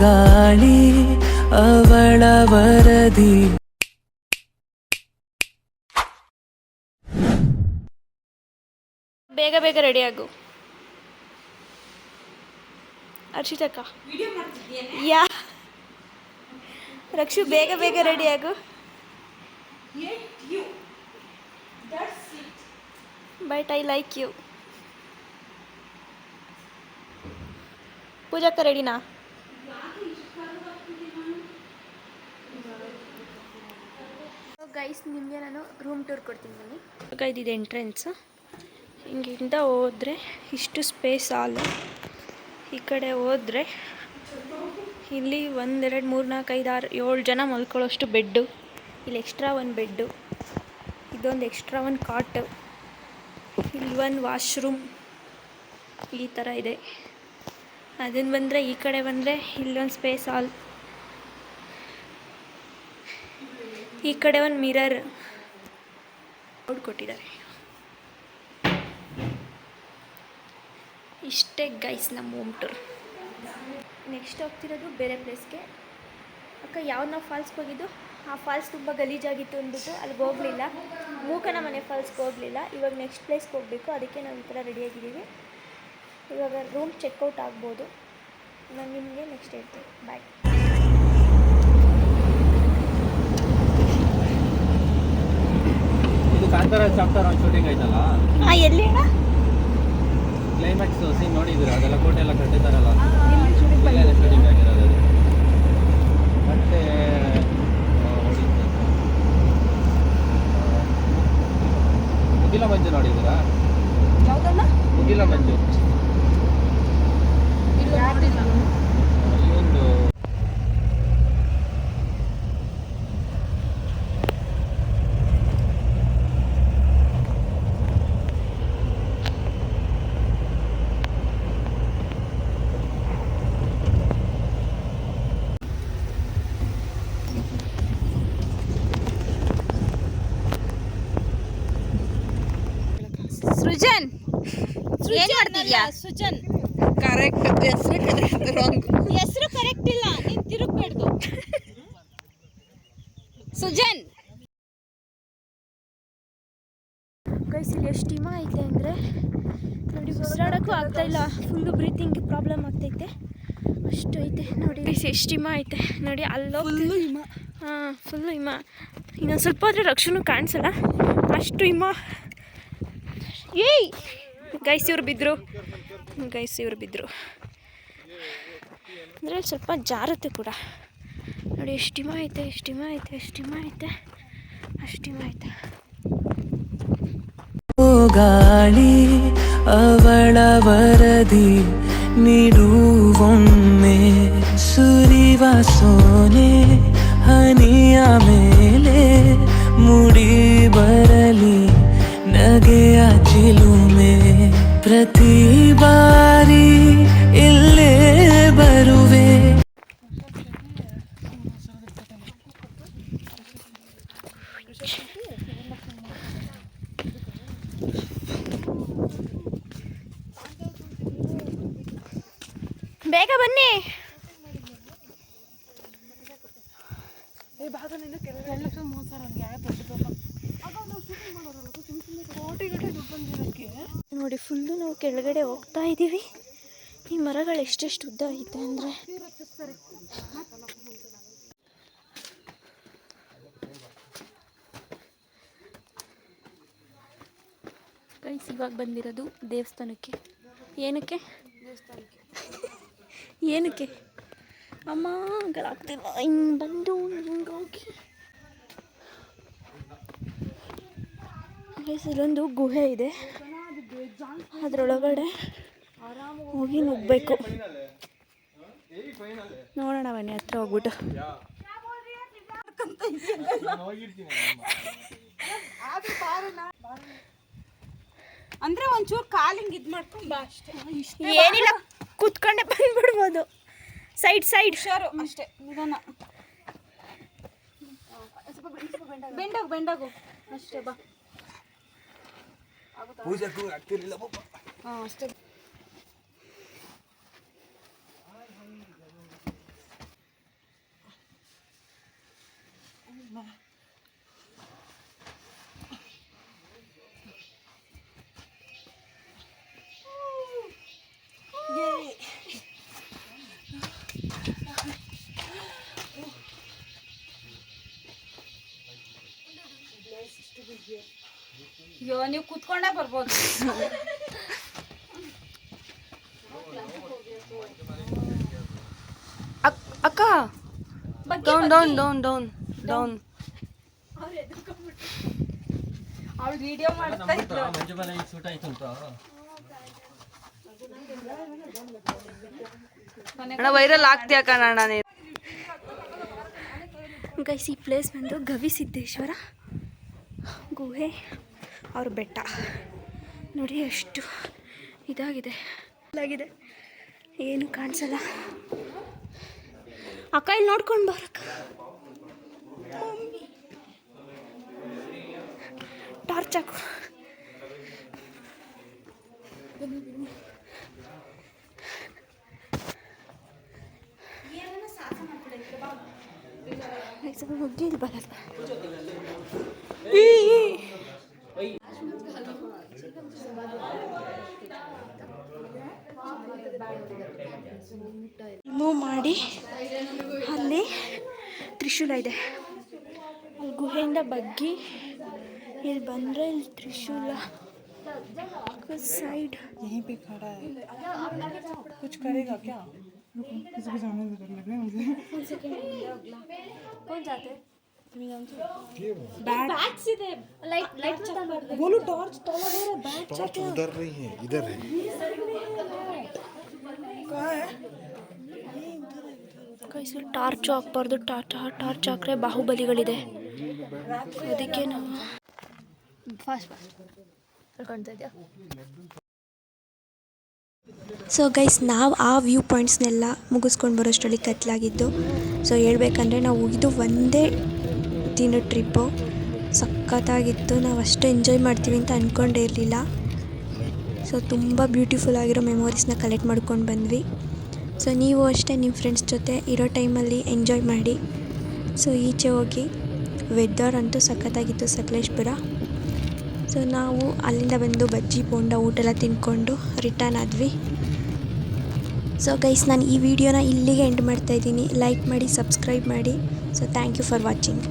ಗಾಳಿ ಅವಳ ವರದಿ. ಬೇಗ ಬೇಗ ರೆಡಿ ಆಗು ಅರ್ಷಿತಕ್ಕ. ಯಾ ರಕ್ಷು ಬೇಗ ಬೇಗ ರೆಡಿ ಆಗು. But I like you. ಪೂಜಾಕ್ಕ ರೆಡಿನಾ? ಗೈಸ್ ನಿಮಗೆ ನಾನು ರೂಮ್ ಟೂರ್ ಕೊಡ್ತೀನಿ ಬನ್ನಿ. ಇದಿದೆ ಎಂಟ್ರೆನ್ಸ್. ಹಿಂಗಿಂದ ಹೋದರೆ ಇಷ್ಟು ಸ್ಪೇಸ್ ಹಾಲು. ಈ ಕಡೆ ಹೋದರೆ ಇಲ್ಲಿ 1 2 3 4 5 6 7 ಜನ ಮಲ್ಕೊಳ್ಳೋಷ್ಟು ಬೆಡ್ಡು. ಇಲ್ಲಿ ಎಕ್ಸ್ಟ್ರಾ ಒಂದು ಬೆಡ್ಡು, ಇದೊಂದು ಎಕ್ಸ್ಟ್ರಾ ಒಂದು ಕಾಟು, ಇಲ್ಲಿ ಒಂದು ವಾಶ್ರೂಮ್ ಈ ಥರ ಇದೆ. ಅದನ್ನು ಬಂದರೆ ಈ ಕಡೆ ಬಂದರೆ ಇಲ್ಲೊಂದು ಸ್ಪೇಸ್ ಹಾಲ್, ಈ ಕಡೆ ಒಂದು ಮಿರರ್ ಕೊಟ್ಟಿದ್ದಾರೆ. ಇಷ್ಟೇ ಗೈಸ್ ನಮ್ಮ ಹೋಮ್ ಟೂರ್. ನೆಕ್ಸ್ಟ್ ಹೋಗ್ತಿರೋದು ಬೇರೆ ಪ್ಲೇಸ್ಗೆ. ಅಕ್ಕ ಯಾವ್ದು ನಾವು ಫಾಲ್ಸ್ಗೆ ಹೋಗಿದ್ದು, ಆ ಫಾಲ್ಸ್ ತುಂಬ ಗಲೀಜಾಗಿತ್ತು ಅಂದ್ಬಿಟ್ಟು ಅಲ್ಲಿಗೆ ಹೋಗಲಿಲ್ಲ. ಮೂಕನ ಮನೆ ಫಾಲ್ಸ್ಗೆ ಹೋಗಲಿಲ್ಲ. ಇವಾಗ ನೆಕ್ಸ್ಟ್ ಪ್ಲೇಸ್ಗೆ ಹೋಗಬೇಕು, ಅದಕ್ಕೆ ನಾವು ಈ ಥರ ರೆಡಿಯಾಗಿದ್ದೀವಿ. ಇವಾಗ ರೂಮ್ ಚೆಕ್ಔಟ್ ಆಗ್ಬೋದು. ನಾನು ನಿಮಗೆ ನೆಕ್ಸ್ಟ್ ಹೇಳ್ತೀನಿ. ಬಾಯ್. ಇದು ಕಾಂತಾರ ಚಾಪ್ಟರ್ ಒಂದು ಶೂಟಿಂಗ್ ಆಯ್ತಲ್ಲ. ಎಲ್ಲಿ ಅಣ್ಣ? ಕ್ಲೈಮ್ಯಾಕ್ಸ್ ಸೀನ್ ನೋಡಿದ್ದೀರಾ? ಅದೆಲ್ಲ ಕೋಟೆ ಎಲ್ಲ ಕಟ್ಟಿದ್ದಾರಲ್ಲ, ಶೂಟಿಂಗ್ ಆಗಿರೋದು ಅದು. ಮತ್ತೆ ಮುಗಿಲ ಮಂಜು ನೋಡಿದ್ದೀರಾ? ಯಾವುದನ್ನ? ಮುಗಿಲ ಮಂಜು. ಈ ಒಂದು ಸೃಜನ್ ಏನ್ ಮಾಡ್ತಿದ್ಯಾ? ಸುಜನ್ ಕರೆಕ್ಟ್ ಹೆಸರು ಕರೆಕ್ಟ್ ರಾಂಗ್. ಹೆಸರು ಕರೆಕ್ಟ್ ಇಲ್ಲ, ನೀನ್ ತಿರುಗಬೇಡ್ದು. ಸುಜನ್ ಗೈಸ್ ಇಲ್ಲಿ ಎಷ್ಟು ಹಿಮ ಐತೆ ಅಂದರೆ ನೋಡಿ, ಉಸಿರಾಡೋಕ್ಕೂ ಆಗ್ತಾ ಇಲ್ಲ. ಫುಲ್ಲು ಬ್ರೀತಿಂಗ್ ಪ್ರಾಬ್ಲಮ್ ಆಗ್ತೈತೆ, ಅಷ್ಟು ಐತೆ ನೋಡಿ. ಎಷ್ಟು ಹಿಮ ಐತೆ ನೋಡಿ, ಅಲ್ಲೋ ಫುಲ್ಲು ಹಿಮ. ಹಾಂ ಫುಲ್ಲು ಹಿಮ. ಇನ್ನೊಂದು ಸ್ವಲ್ಪ ಆದರೆ ರಕ್ಷಣೂ ಕಾಣಿಸಲ್ಲ, ಅಷ್ಟು ಹಿಮ. ಏಯ್ ಗೈಸ್ ಇವ್ರು ಬಿದ್ದರು, ಅಂದರೆ ಸ್ವಲ್ಪ ಜಾರುತ್ತೆ ಕೂಡ ನೋಡಿ. ಎಷ್ಟು ಹಿಮ ಐತೆ, ಗಾಳಿ ಅವಳ ವರದಿ ನೀಡುವೊಮ್ಮೆ ಸುರಿವ ಸೋನೆ ಹನಿಯ ಮೇಲೆ ಮುಡಿ ಬರಲಿ ನಗೆಯ ಚಿಲುಮೆ. ಪ್ರತಿ ಬಾರಿ ಇಲ್ಲೇ ಬರುವೆ. ಬೇಗ ಬನ್ನಿ. ನೋಡಿ ಫುಲ್ಲು ನಾವು ಕೆಳಗಡೆ ಹೋಗ್ತಾ ಇದ್ದೀವಿ. ಈ ಮರಗಳು ಎಷ್ಟೆಷ್ಟು ಉದ್ದ ಐತೆ ಅಂದರೆ ಗೈಸ್ ಇವಾಗ ಬಂದಿರೋದು ದೇವಸ್ಥಾನಕ್ಕೆ. ಏನಕ್ಕೆ ಅಮ್ಮ ಆಗ್ತಿಲ್ಲ. ಹಿಂಗೆ ಬಂದು ಹಿಂಗೋಗಿ ಇಲ್ಲೊಂದು ಗುಹೆ ಇದೆ, ಅದರೊಳಗಡೆ ಹೋಗಿ ನುಗ್ಗಬೇಕು. ನೋಡೋಣ ಬನ್ನಿ, ಹತ್ರ ಹೋಗ್ಬಿಟ್ಟು. ಅಂದ್ರೆ ಒಂಚೂರು ಕಾಲಿಂಗ್ ಇದು ಮಾಡ್ಕೊಂಡು ಬಾ ಅಷ್ಟೇ. ಏನಿಲ್ಲ, ಕೂತ್ಕೊಂಡೆ ಬಂದ್ಬಿಡ್ಬೋದು. ಸೈಡ್ ಹುಷಾರು ಅಷ್ಟೇ, ನಿಧಾನ. ಬೆಂಡಾಗು ಅಷ್ಟೇ. ಬಾ ಪೂಜೆಗೂ ಆಗ್ತಿರ್ಲಿಲ್ಲ ಪಾಪ. ಹಾಂ ಅಷ್ಟೇ. ಅಯ್ಯೋ ನೀವು ಕುತ್ಕೊಂಡೇ ಬರ್ಬೋದು. ಅಕ್ಕ down down down down down. ಅವಳು ವಿಡಿಯೋ ಮಾಡ್ತಾ ಇದ್ರು. ಮಂಜು ಮನೆ ಸೂಟ್ ಆಯ್ತು ಅಂತ ಅಣ್ಣ ವೈರಲ್ ಆಗ್ತೀಯ ಕಣ ನೀನು. ಗೈಸ್ ಈ ಪ್ಲೇಸ್ ಬಂದು ಗವಿಸಿದ್ದೇಶ್ವರ ಗುಹೆ ಅವ್ರ ಬೆಟ್ಟ ನೋಡಿ ಎಷ್ಟು ಇದಾಗಿದೆ ಏನು ಕಾಣಿಸಲ್ಲ. ಅಕ್ಕ ಇಲ್ಲಿ ನೋಡ್ಕೊಂಡು ಬರಕ್ಕ ಟಾರ್ಚ್ ಹಾಕು. ಮುಗ್ಗಿ ಇಲ್ಲಿ ಬರಲ್ಲ. ಮೂವ್ ಮಾಡಿ ಅಲ್ಲಿ ತ್ರಿಶೂಲ ಇದೆ. ಅಲ್ಲಿ ಗುಹೆಯಿಂದ ಬಗ್ಗಿ ಇಲ್ಲಿ ಬಂದರೆ ಇಲ್ಲಿ ತ್ರಿಶೂಲ साइड यहीं पे खड़ा है, कुछ करेगा क्या? किसी को सामने से कर लग रहा है मुझे। कौन जाते हैं? बैट सीधे लाइट बोलो टॉर्च तोला दे रहा बैट टॉर्च उधर नहीं है, इधर है। कहाँ है? ಕೈಸು ಟಾರ್ಚು ಹಾಕ್ಬಾರ್ದು. ಟಾರ್ಚ್ ಹಾಕ್ರೆ ಬಾಹುಬಲಿಗಳಿದೆ, ಅದಕ್ಕೆ ನಾವು ಫಾಸ್ಟ್ ಕಾಣ್ತಾ ಇದೆಯಾ. ಸೊ ಗೈಸ್ ನಾವು ಆ ವ್ಯೂ ಪಾಯಿಂಟ್ಸ್ನೆಲ್ಲ ಮುಗಿಸ್ಕೊಂಡು ಬರೋಷ್ಟರಲ್ಲಿ ಕತ್ಲಾಗಿದ್ದು. ಸೊ ಹೇಳ್ಬೇಕಂದ್ರೆ ನಾವು ಇದು ಒಂದೇ ದಿನ ಟ್ರಿಪ್ಪು, ಸಖತ್ತಾಗಿತ್ತು. ನಾವು ಅಷ್ಟು ಎಂಜಾಯ್ ಮಾಡ್ತೀವಿ ಅಂತ ಅಂದ್ಕೊಂಡೇ ಇರಲಿಲ್ಲ. ಸೊ ತುಂಬ ಬ್ಯೂಟಿಫುಲ್ ಆಗಿರೋ ಮೆಮೊರೀಸ್ನ ಕಲೆಕ್ಟ್ ಮಾಡ್ಕೊಂಡು ಬಂದ್ವಿ. ಸೊ ನೀವು ಅಷ್ಟೇ ನಿಮ್ಮ ಫ್ರೆಂಡ್ಸ್ ಜೊತೆ ಇರೋ ಟೈಮಲ್ಲಿ ಎಂಜಾಯ್ ಮಾಡಿ. ಸೊ ಈಚೆ ಹೋಗಿ ವೆದರ್ ಅಂತೂ ಸಖತ್ತಾಗಿತ್ತು ಸಕಲೇಶ್ಪುರ. ಸೊ ನಾವು ಅಲ್ಲಿಂದ ಬಂದು ಬಜ್ಜಿ ಬೋಂಡ ಊಟ ಎಲ್ಲ ತಿಂದ್ಕೊಂಡು ರಿಟರ್ನ್ ಆದ್ವಿ. ಸೊ ಗೈಸ್ ನಾನು ಈ ವಿಡಿಯೋನ ಇಲ್ಲಿಗೆ ಎಂಡ್ ಮಾಡ್ತಾಯಿದ್ದೀನಿ. ಲೈಕ್ ಮಾಡಿ, ಸಬ್ಸ್ಕ್ರೈಬ್ ಮಾಡಿ. So thank you for watching.